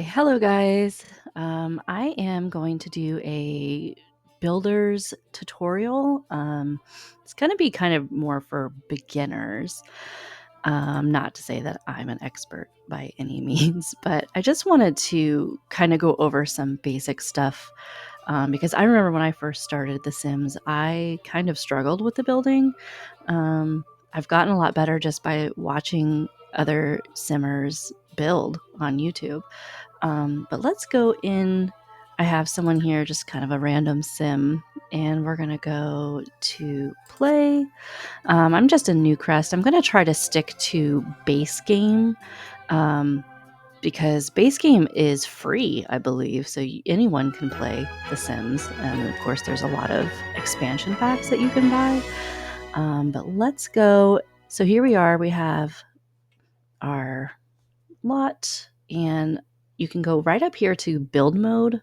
Hello guys. I am going to do a builder's tutorial. It's going to be kind of more for beginners. Not to say that I'm an expert by any means, but I just wanted to kind of go over some basic stuff because I remember when I first started The Sims, I kind of struggled with the building. Um, I've gotten a lot better just by watching other Simmers build on YouTube. But let's go in. I have someone here, just kind of a random sim, and we're going to go to play. I'm just a new crest. I'm going to try to stick to base game because base game is free, I believe. So anyone can play The Sims. And of course, there's a lot of expansion packs that you can buy. But let's go. So here we are. We have our lot, and you can go right up here to build mode.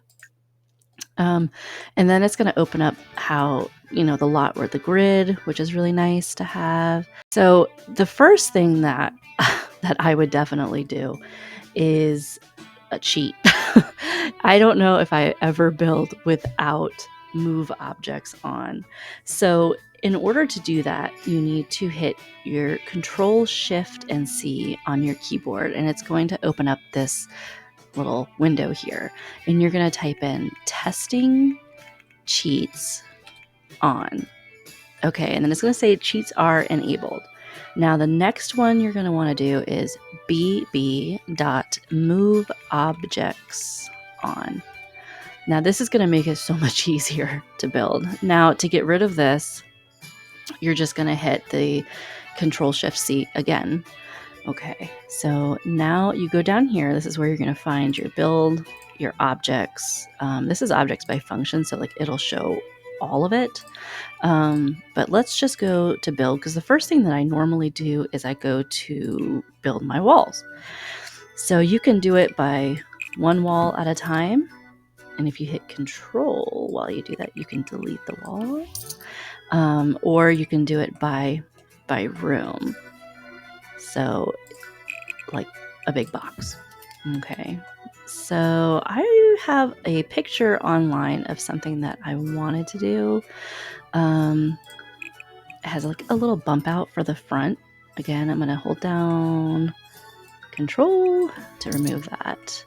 And then it's going to open up how, the lot or the grid, which is really nice to have. So the first thing that that I would definitely do is a cheat. I don't know if I ever build without move objects on. So in order to do that, you need to hit your Control Shift and C on your keyboard, and it's going to open up this little window here, and you're going to type in testing cheats on. Okay, and then it's going to say cheats are enabled. Now the next one you're going to want to do is bb.moveObjects on. Now this is going to make it so much easier to build. Now to get rid of this, you're just going to hit the Control Shift C again. Okay, so now you go down here. This is where you're going to find your build, your objects. This is objects by function, so like it'll show all of it. But let's just go to build, because the first thing that I normally do is I go to build my walls. So you can do it by one wall at a time. And if you hit Control while you do that, you can delete the wall. Or you can do it by room. So like a big box. Okay. So I have a picture online of something that I wanted to do. It has like a little bump out for the front. Again, I'm going to hold down Control to remove that.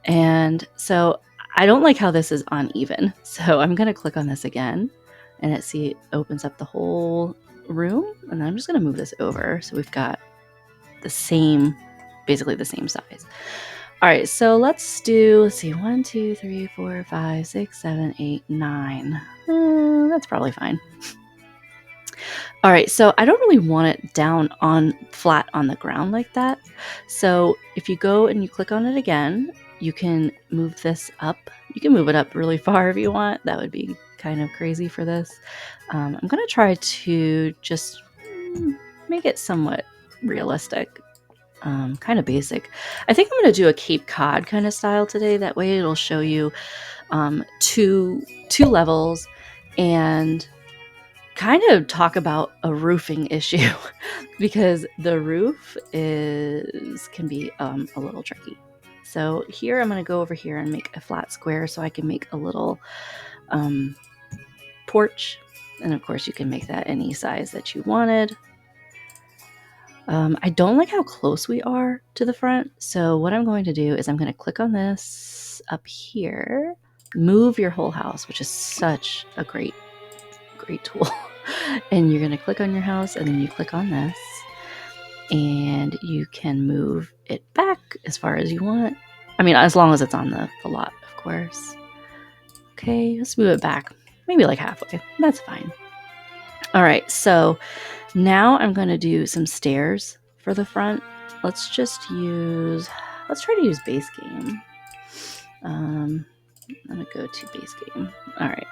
And so I don't like how this is uneven. So I'm going to click on this again, and it opens up the whole room. And then I'm just going to move this over. So we've got basically the same size. All right, so let's see, 1, 2, 3, 4, 5, 6, 7, 8, 9. That's probably fine. All right, so I don't really want it down flat on the ground like that. So if you go and you click on it again, you can move this up. You can move it up really far if you want. That would be kind of crazy for this. I'm going to try to just make it somewhat realistic. Kind of basic. I think I'm going to do a Cape Cod kind of style today. That way it'll show you two levels and kind of talk about a roofing issue because the roof can be a little tricky. So here I'm going to go over here and make a flat square so I can make a little porch. And of course you can make that any size that you wanted. I don't like how close we are to the front. So what I'm going to do is I'm going to click on this up here, move your whole house, which is such a great tool. And you're going to click on your house, and then you click on this, and you can move it back as far as you want. I mean, as long as it's on the lot, of course. Okay, let's move it back. Maybe like halfway. That's fine. All right, so now I'm going to do some stairs for the front. Let's try to use base game. I'm going to go to base game. All right.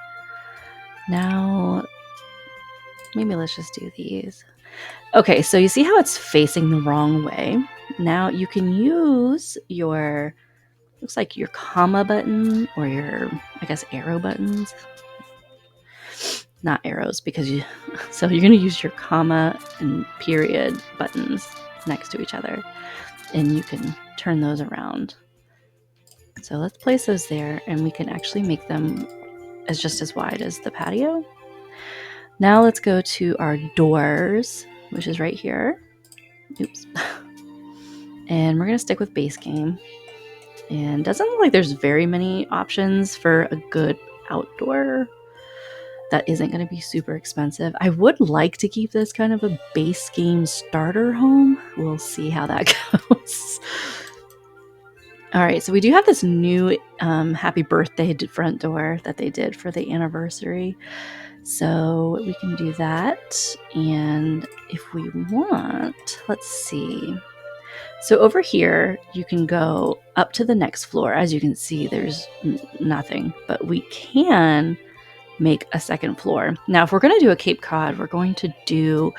Now, maybe let's just do these. Okay, so you see how it's facing the wrong way? Now you can use looks like your comma button or your, I guess, arrow buttons. Not arrows, so you're going to use your comma and period buttons next to each other, and you can turn those around. So let's place those there, and we can actually make them as just as wide as the patio. Now let's go to our doors, which is right here. Oops. And we're going to stick with base game. And doesn't look like there's very many options for a good outdoor that isn't going to be super expensive. I would like to keep this kind of a base game starter home. We'll see how that goes. All right, so we do have this new happy birthday front door that they did for the anniversary. So we can do that. And if we want, let's see. So over here, you can go up to the next floor. As you can see, there's nothing, but we can make a second floor. Now, if we're going to do a Cape Cod, we're going to do,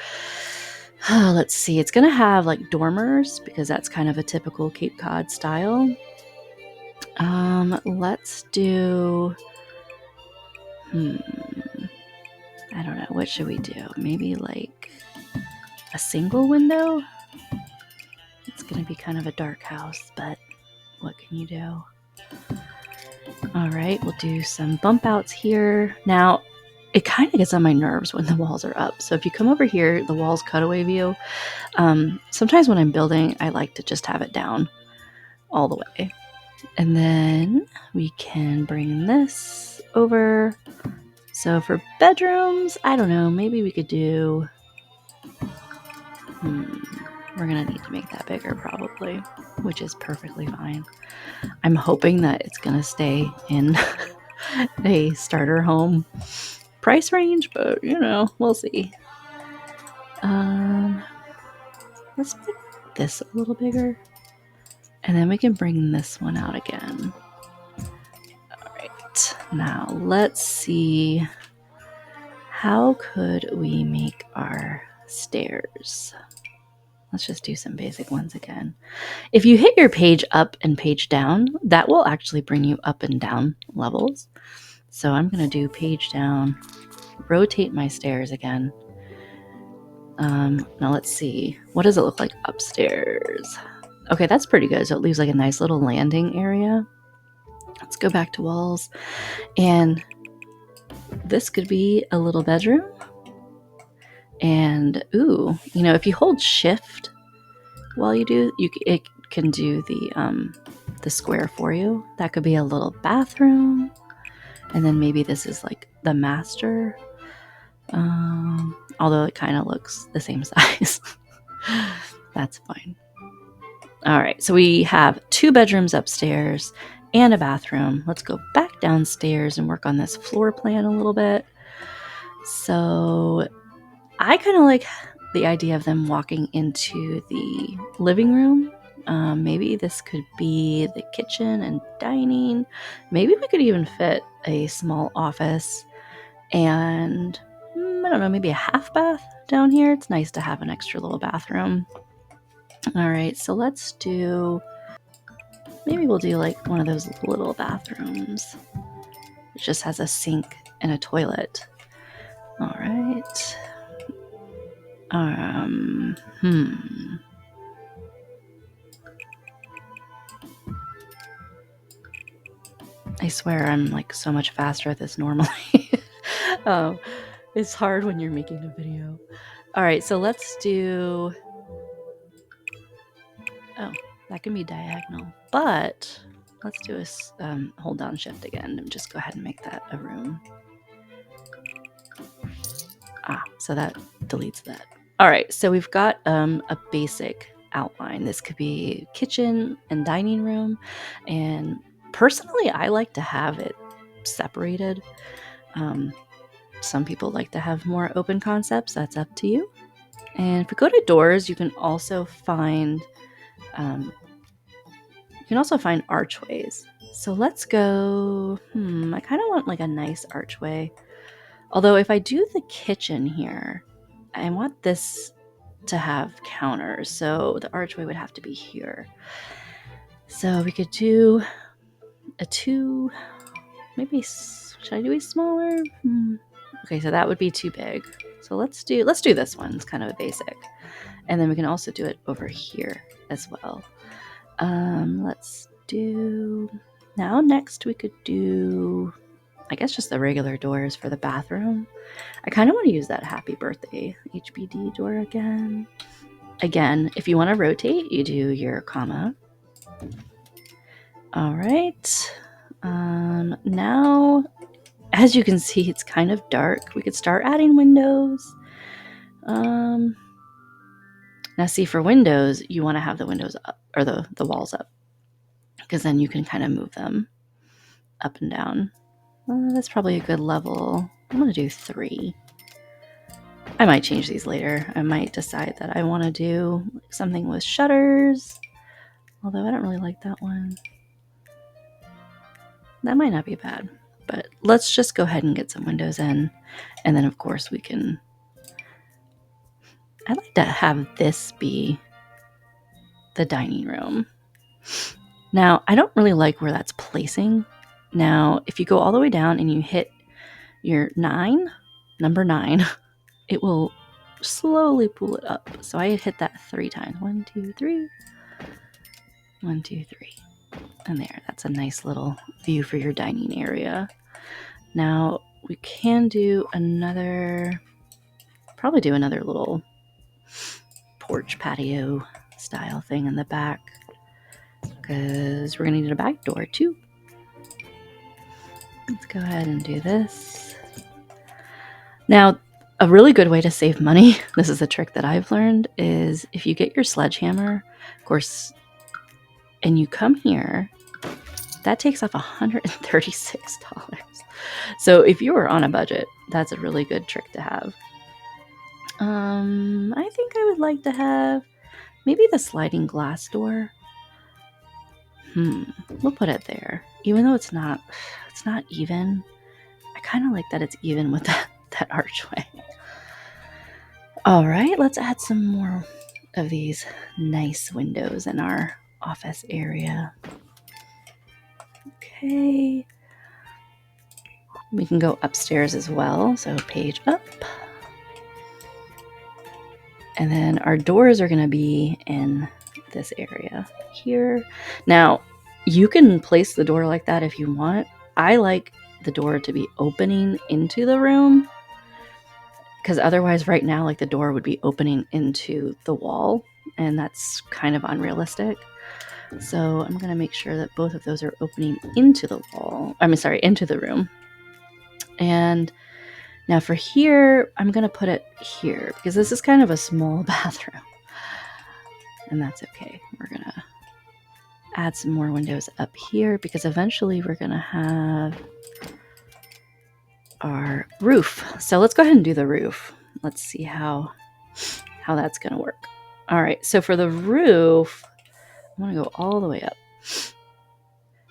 let's see, it's going to have like dormers because that's kind of a typical Cape Cod style. Let's do, I don't know, what should we do? Maybe like a single window? It's going to be kind of a dark house, but what can you do? All right, we'll do some bump outs here. Now, it kind of gets on my nerves when the walls are up. So if you come over here, the walls cutaway view, sometimes when I'm building, I like to just have it down all the way. And then we can bring this over. So for bedrooms, I don't know, maybe we could do, we're going to need to make that bigger probably, which is perfectly fine. I'm hoping that it's going to stay in a starter home price range, but you know, we'll see. Let's make this a little bigger, and then we can bring this one out again. All right, now let's see, how could we make our stairs? Let's just do some basic ones again. If you hit your page up and page down, that will actually bring you up and down levels. So I'm going to do page down, rotate my stairs again. Now let's see. What does it look like upstairs? Okay, that's pretty good. So it leaves like a nice little landing area. Let's go back to walls. And this could be a little bedroom. And, ooh, you know, if you hold shift while you do, it can do the square for you. That could be a little bathroom. And then maybe this is like the master. Although it kind of looks the same size. That's fine. All right, so we have 2 bedrooms upstairs and a bathroom. Let's go back downstairs and work on this floor plan a little bit. So I kind of like the idea of them walking into the living room. Maybe this could be the kitchen and dining. Maybe we could even fit a small office and I don't know, maybe a half bath down here. It's nice to have an extra little bathroom. All right, so let's do, maybe we'll do like one of those little bathrooms. It just has a sink and a toilet. All right. I swear I'm like so much faster at this normally. It's hard when you're making a video. All right, so let's do, oh, that can be diagonal, but let's do a hold down shift again and just go ahead and make that a room. So that deletes that. All right, so we've got a basic outline. This could be kitchen and dining room, and personally, I like to have it separated. Some people like to have more open concepts. That's up to you. And if we go to doors, you can also find archways. So let's go. I kind of want like a nice archway. Although if I do the kitchen here, I want this to have counters. So the archway would have to be here. So we could do a 2, maybe, should I do a smaller? Okay, so that would be too big. So let's do this one. It's kind of a basic. And then we can also do it over here as well. Let's do, Now next we could do, I guess, just the regular doors for the bathroom. I kind of want to use that happy birthday HBD door again. Again, if you want to rotate, you do your comma. All right. Now, as you can see, it's kind of dark. We could start adding windows. Now see, for windows, you want to have the windows up, or the walls up, because then you can kind of move them up and down. That's probably a good level. I'm going to do 3. I might change these later. I might decide that I want to do something with shutters, although I don't really like that one. That might not be bad, but let's just go ahead and get some windows in, and then of course we can... I'd like to have this be the dining room. Now, I don't really like where that's placing. Now, if you go all the way down and you hit your number 9, it will slowly pull it up. So I hit that 3 times. 1, 2, 3. 1, 2, 3. And there, that's a nice little view for your dining area. Now, we can do probably do another little porch patio style thing in the back, because we're going to need a back door too. Let's go ahead and do this. Now, a really good way to save money, this is a trick that I've learned, is if you get your sledgehammer, of course, and you come here, that takes off $136. So if you are on a budget, that's a really good trick to have. I think I would like to have maybe the sliding glass door. We'll put it there. Even though it's not even, I kind of like that it's even with that archway. All right, let's add some more of these nice windows in our office area. Okay. We can go upstairs as well, so page up. And then our doors are going to be in this area here. Now, you can place the door like that if you want. I like the door to be opening into the room, because otherwise right now, like, the door would be opening into the wall, and that's kind of unrealistic. So I'm going to make sure that both of those are opening into the wall. Into the room. And now for here, I'm going to put it here because this is kind of a small bathroom. And that's okay. We're going to add some more windows up here because eventually we're going to have our roof. So let's go ahead and do the roof. Let's see how that's going to work. All right. So for the roof, I want to go all the way up.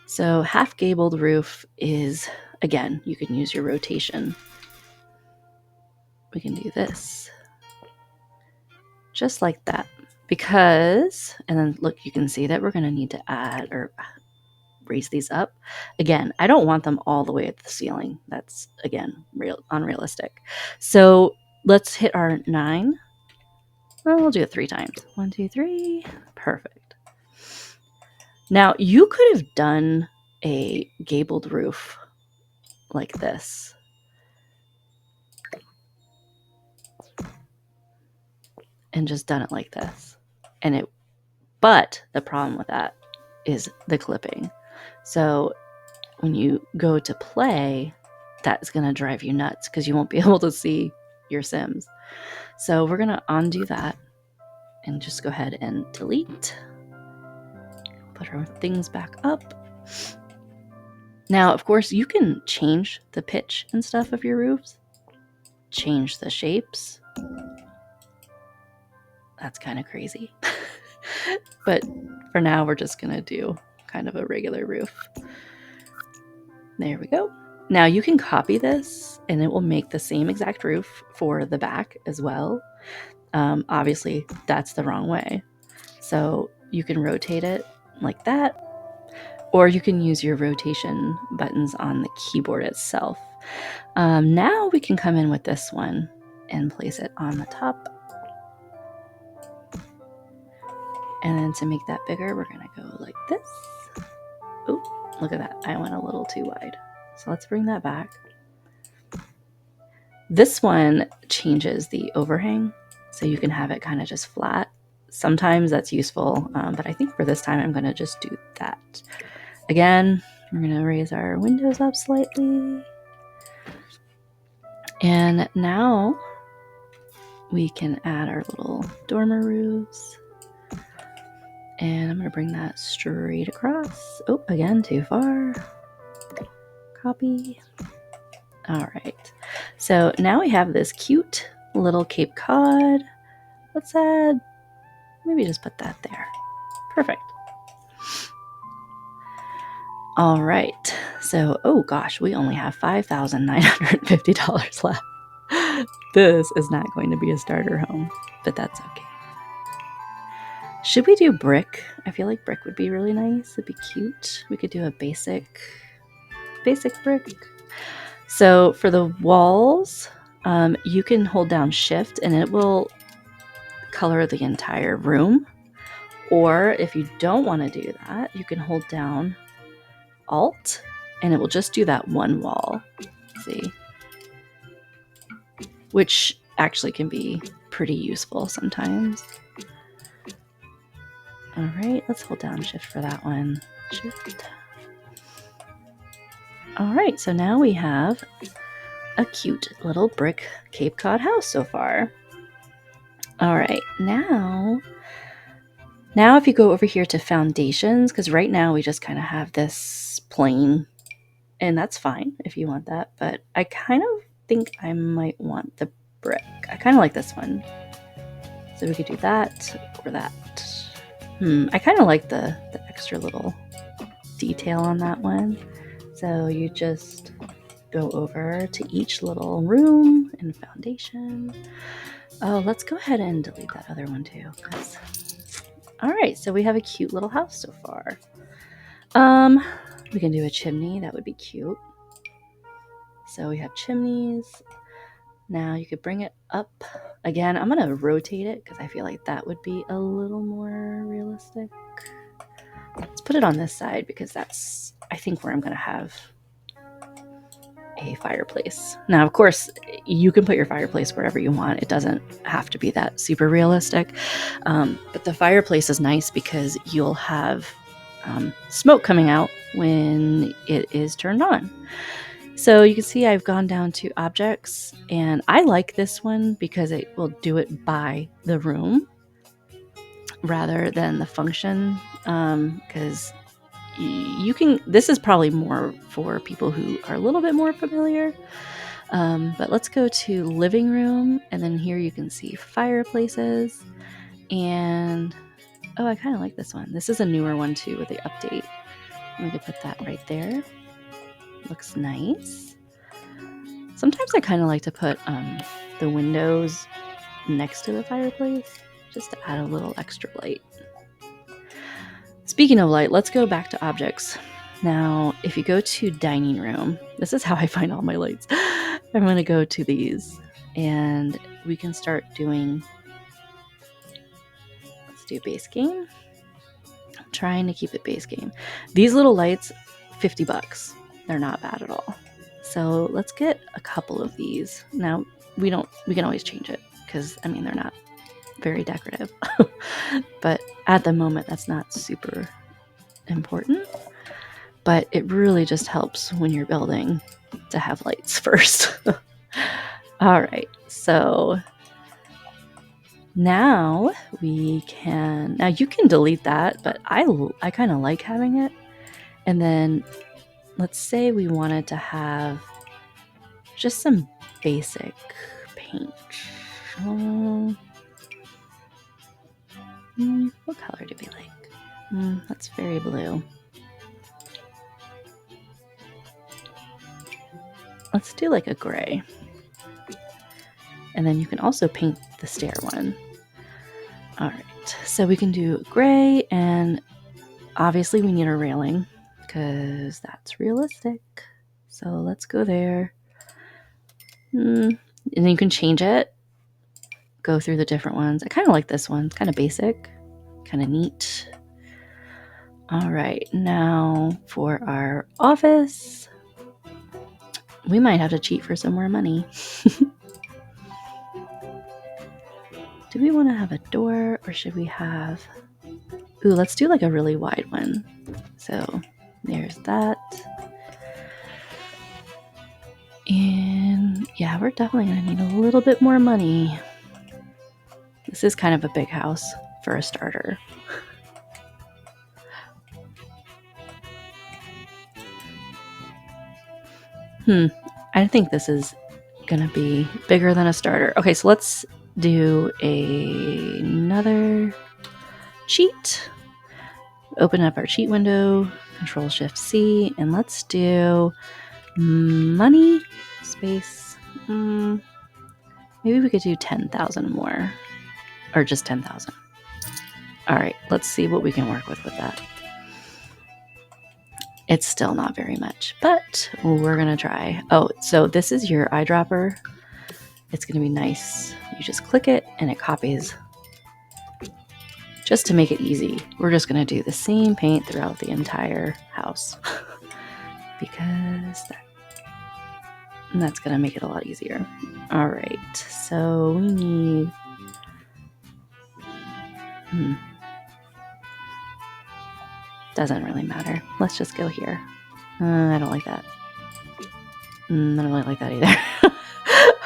So half gabled roof is, again, you can use your rotation. We can do this just like that, because, and then look, you can see that we're going to need to add or raise these up. Again, I don't want them all the way at the ceiling. That's, again, unrealistic. So let's hit our 9. Well, we'll do it 3 times. 1, 2, 3. Perfect. Now, you could have done a gabled roof like this. And just done it like this. But the problem with that is the clipping. So when you go to play, that's going to drive you nuts because you won't be able to see your Sims. So we're going to undo that and just go ahead and delete. Put our things back up. Now, of course, you can change the pitch and stuff of your roofs. Change the shapes. That's kind of crazy. But for now, we're just going to do kind of a regular roof. There we go. Now you can copy this and it will make the same exact roof for the back as well. Obviously, that's the wrong way. So you can rotate it like that, or you can use your rotation buttons on the keyboard itself. Now we can come in with this one and place it on the top. And then to make that bigger, we're going to go like this. Oh, Look at that. I went a little too wide. So let's bring that back. This one changes the overhang, so you can have it kind of just flat. Sometimes that's useful, but I think for this time I'm going to just do that. Again, we're going to raise our windows up slightly. And now we can add our little dormer roofs. And I'm going to bring that straight across. Oh, again, too far. Copy. All right. So now we have this cute little Cape Cod. Let's add, maybe just put that there. Perfect. All right. So, oh gosh, we only have $5,950 left. This is not going to be a starter home, but that's okay. Should we do brick? I feel like brick would be really nice. It'd be cute. We could do a basic brick. So for the walls, you can hold down Shift and it will color the entire room. Or if you don't want to do that, you can hold down Alt and it will just do that one wall. See? Which actually can be pretty useful sometimes. All right, let's hold down Shift for that one. Shift. All right, so now we have a cute little brick Cape Cod house so far. All right, now if you go over here to foundations, because right now we just kind of have this plain, and that's fine if you want that, but I kind of think I might want the brick. I kind of like this one. So we could do that or that. I kind of like the extra little detail on that one. So you just go over to each little room and foundation. Oh, let's go ahead and delete that other one too. All right, so we have a cute little house so far. We can do a chimney. That would be cute. So we have chimneys. Now you could bring it up. Again, I'm going to rotate it because I feel like that would be a little more realistic. Let's put it on this side because that's, I think, where I'm going to have a fireplace. Now, of course, you can put your fireplace wherever you want. It doesn't have to be that super realistic. But the fireplace is nice because you'll have smoke coming out when it is turned on. So you can see I've gone down to objects, and I like this one because it will do it by the room rather than the function, because you can, this is probably more for people who are a little bit more familiar, but let's go to living room, and then here you can see fireplaces, and oh, I kind of like this one. This is a newer one too with the update. We could put that right there. Looks nice. Sometimes I kind of like to put the windows next to the fireplace just to add a little extra light. Speaking of light, let's go back to objects. Now, if you go to dining room, this is how I find all my lights. I'm going to go to these and we can start doing, let's do base game. I'm trying to keep it base game. These little lights, $50. They're not bad at all. So let's get a couple of these. Now, we can always change it because, I mean, they're not very decorative. But at the moment, that's not super important. But it really just helps when you're building to have lights first. All right, so now you can delete that, but I kind of like having it. And then let's say we wanted to have just some basic paint. What color do we like? That's very blue. Let's do like a gray. And then you can also paint the stair one. All right, so we can do gray, and obviously we need a railing because that's realistic. So let's go there. And then you can change it. Go through the different ones. I kind of like this one. It's kind of basic, kind of neat. All right, now for our office, we might have to cheat for some more money. Do we want to have a door or should we have... Ooh, let's do like a really wide one. So there's that. And yeah, we're definitely going to need a little bit more money. This is kind of a big house for a starter. I think this is going to be bigger than a starter. Okay, so let's do another cheat. Open up our cheat window, Control-Shift-C, and let's do money, space. Maybe we could do 10,000 more, or just 10,000. All right, let's see what we can work with that. It's still not very much, but we're gonna try. Oh, so this is your eyedropper. It's gonna be nice. You just click it and it copies. Just to make it easy, we're just gonna do the same paint throughout the entire house because that's gonna make it a lot easier. All right, so we need. Doesn't really matter. Let's just go here. I don't like that. I don't really like that either.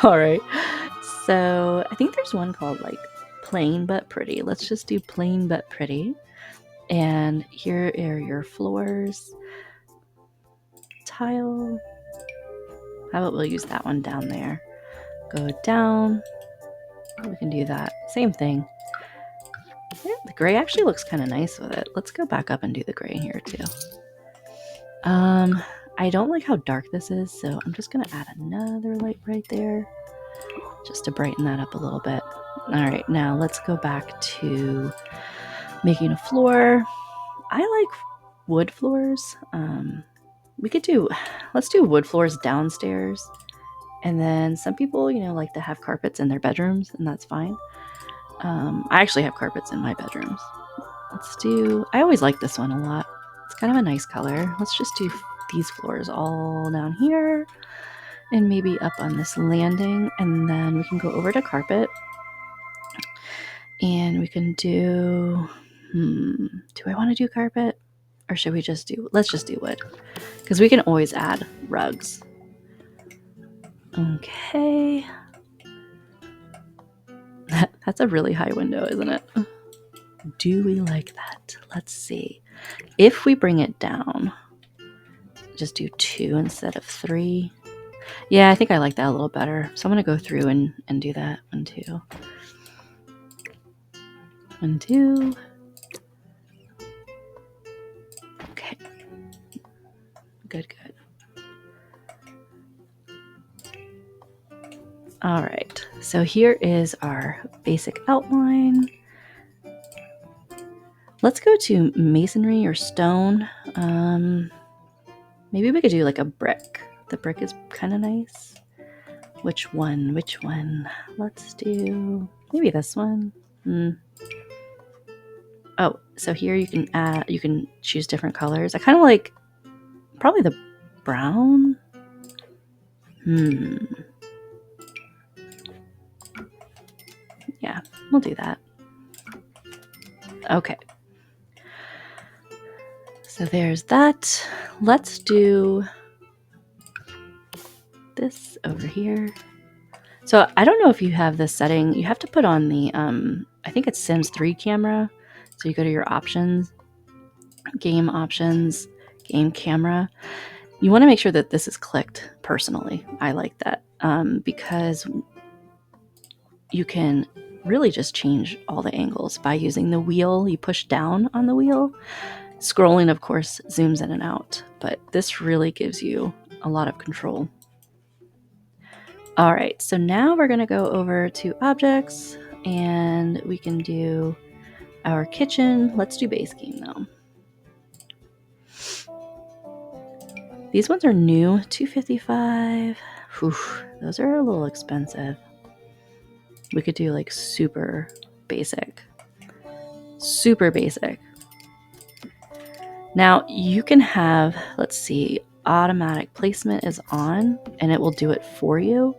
All right. So I think there's one called like plain but pretty. Let's just do plain but pretty. And here are your floors. Tile. How about we'll use that one down there? Go down. We can do that. Same thing. Yeah, the gray actually looks kind of nice with it. Let's go back up and do the gray here too. I don't like how dark this is, so I'm just gonna add another light right there just to brighten that up a little bit. All right, now let's go back to making a floor. I like wood floors. Let's do wood floors downstairs. And then some people, like to have carpets in their bedrooms, and that's fine. I actually have carpets in my bedrooms. I always like this one a lot. It's kind of a nice color. Let's just do these floors all down here and maybe up on this landing. And then we can go over to carpet and we can do, do I want to do carpet or should we let's just do wood because we can always add rugs. Okay. That's a really high window, isn't it? Do we like that? Let's see. If we bring it down, just do 2 instead of 3. Yeah, I think I like that a little better. So I'm going to go through and do that. 1, 2. 1, 2. Okay. Good. All right. So here is our basic outline. Let's go to masonry or stone. Maybe we could do like a brick. The brick is kind of nice. Which one? Let's do maybe this one. Oh, so here you can choose different colors. I kind of like probably the brown. Yeah, we'll do that. Okay. So there's that. Let's do this over here. So I don't know if you have this setting. You have to put on the, I think it's Sims 3 camera. So you go to your options, game camera. You want to make sure that this is clicked personally. I like that because you can really just change all the angles by using the wheel. You push down on the wheel. Scrolling, of course, zooms in and out, but this really gives you a lot of control. All right, so now we're going to go over to objects and we can do our kitchen. Let's do base game though. These ones are new, $255. Whew, those are a little expensive. We could do like super basic. Now you can have, let's see, automatic placement is on and it will do it for you.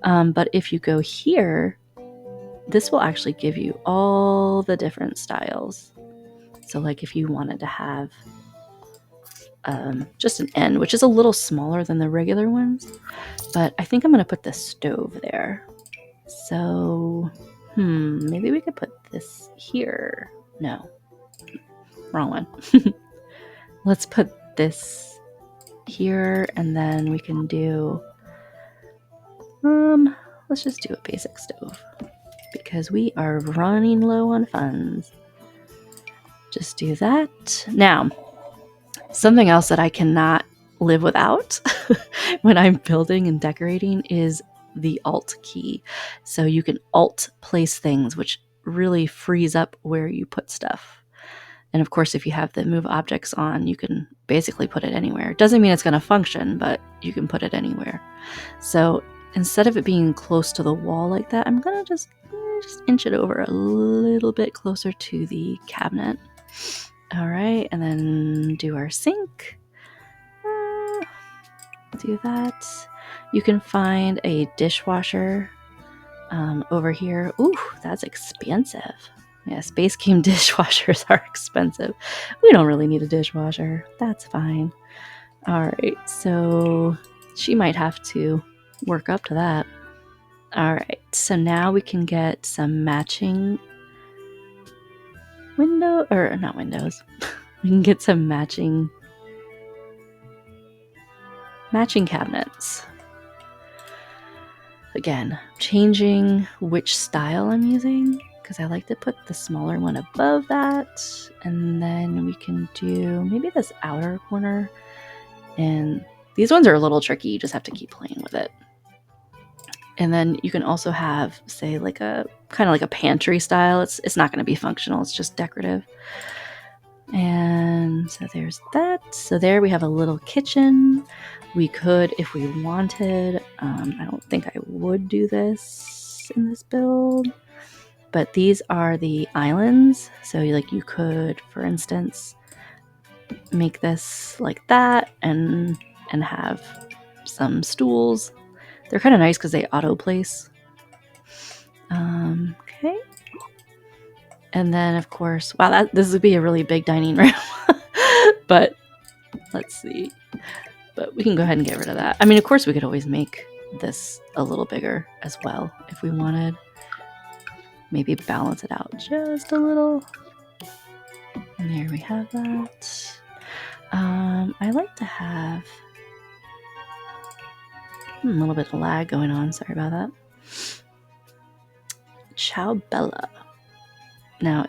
But if you go here, this will actually give you all the different styles. So like if you wanted to have just an end, which is a little smaller than the regular ones, but I think I'm going to put the stove there. So, maybe we could put this here. No, wrong one. Let's put this here, and then we can do, let's just do a basic stove because we are running low on funds. Just do that. Now, something else that I cannot live without when I'm building and decorating is the Alt key. So you can Alt place things, which really frees up where you put stuff. And of course, if you have the move objects on, you can basically put it anywhere. It doesn't mean it's going to function, but you can put it anywhere. So instead of it being close to the wall like that, I'm going to just inch it over a little bit closer to the cabinet. All right, and then do our sink. Do that. You can find a dishwasher over here. Ooh, that's expensive. Yeah, Space Game dishwashers are expensive. We don't really need a dishwasher. That's fine. All right, so she might have to work up to that. All right, so now we can get some matching not windows. We can get some matching cabinets. Again, changing which style I'm using because I like to put the smaller one above that, and then we can do maybe this outer corner. And these ones are a little tricky, you just have to keep playing with it. And then you can also have, say, like a kind of like a pantry style. It's not going to be functional, it's just decorative. And so there's that. So there we have a little kitchen. We could, if we wanted, I don't think I would do this in this build, but these are the islands. So like you could, for instance, make this like that and have some stools. They're kind of nice because they auto place. Okay. And then, of course, wow, this would be a really big dining room. But let's see. But we can go ahead and get rid of that. I mean, of course, we could always make this a little bigger as well if we wanted. Maybe balance it out just a little. And there we have that. I like to have a little bit of lag going on. Sorry about that. Ciao Bella. Now,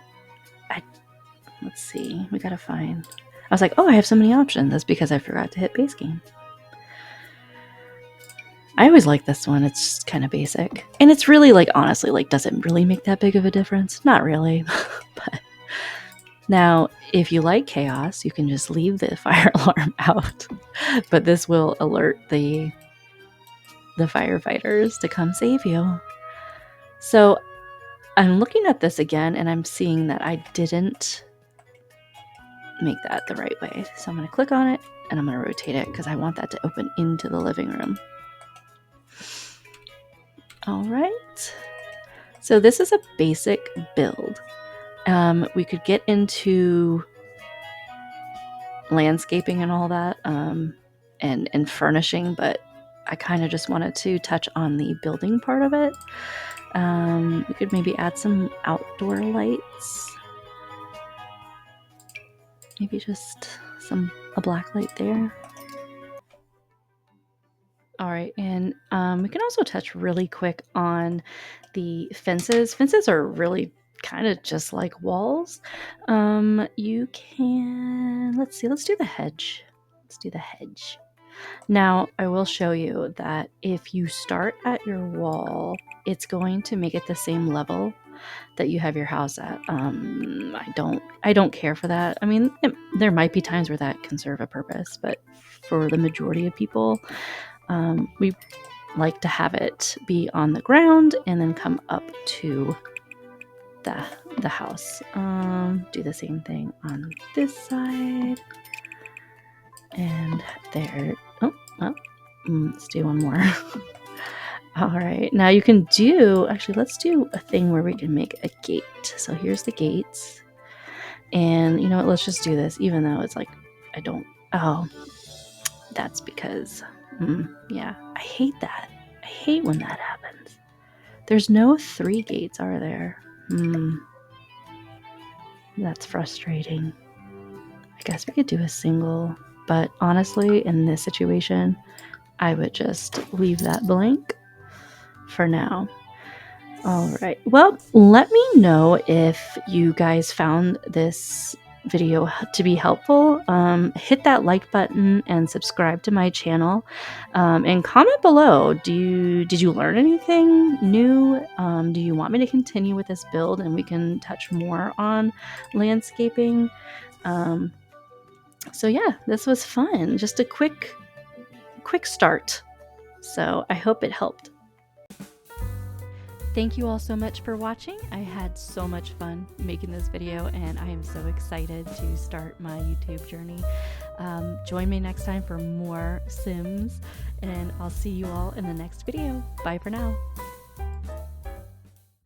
let's see. We gotta find. I was like, oh, I have so many options. That's because I forgot to hit base game. I always like this one. It's kind of basic. And it's really like, honestly, like, does it really make that big of a difference? Not really. But now, if you like chaos, you can just leave the fire alarm out. But this will alert the firefighters to come save you. So I'm looking at this again and I'm seeing that I didn't make that the right way. So I'm going to click on it and I'm going to rotate it because I want that to open into the living room. All right. So this is a basic build. We could get into landscaping and all that and furnishing, but I kind of just wanted to touch on the building part of it. We could maybe add some outdoor lights. Maybe just a black light there. All right, and we can also touch really quick on the fences. Fences are really kind of just like walls. You can, let's see, let's do the hedge. Let's do the hedge. Now, I will show you that if you start at your wall, it's going to make it the same level that you have your house at. I don't care for that. I mean, there might be times where that can serve a purpose, but for the majority of people, we like to have it be on the ground and then come up to the house. Do the same thing on this side. And there. Let's do one more. All right, now you can do, actually, let's do a thing where we can make a gate. So here's the gates. And you know what, let's just do this, even though it's like, that's because, yeah, I hate that. I hate when that happens. There's no 3 gates, are there? That's frustrating. I guess we could do a single, but honestly, in this situation, I would just leave that blank for now. All right. Well, let me know if you guys found this video to be helpful. Hit that like button and subscribe to my channel. And comment below. Did you learn anything new? Do you want me to continue with this build and we can touch more on landscaping? So yeah, this was fun. Just a quick start. So I hope it helped. Thank you all so much for watching. I had so much fun making this video and I am so excited to start my YouTube journey. Join me next time for more Sims and I'll see you all in the next video. Bye for now.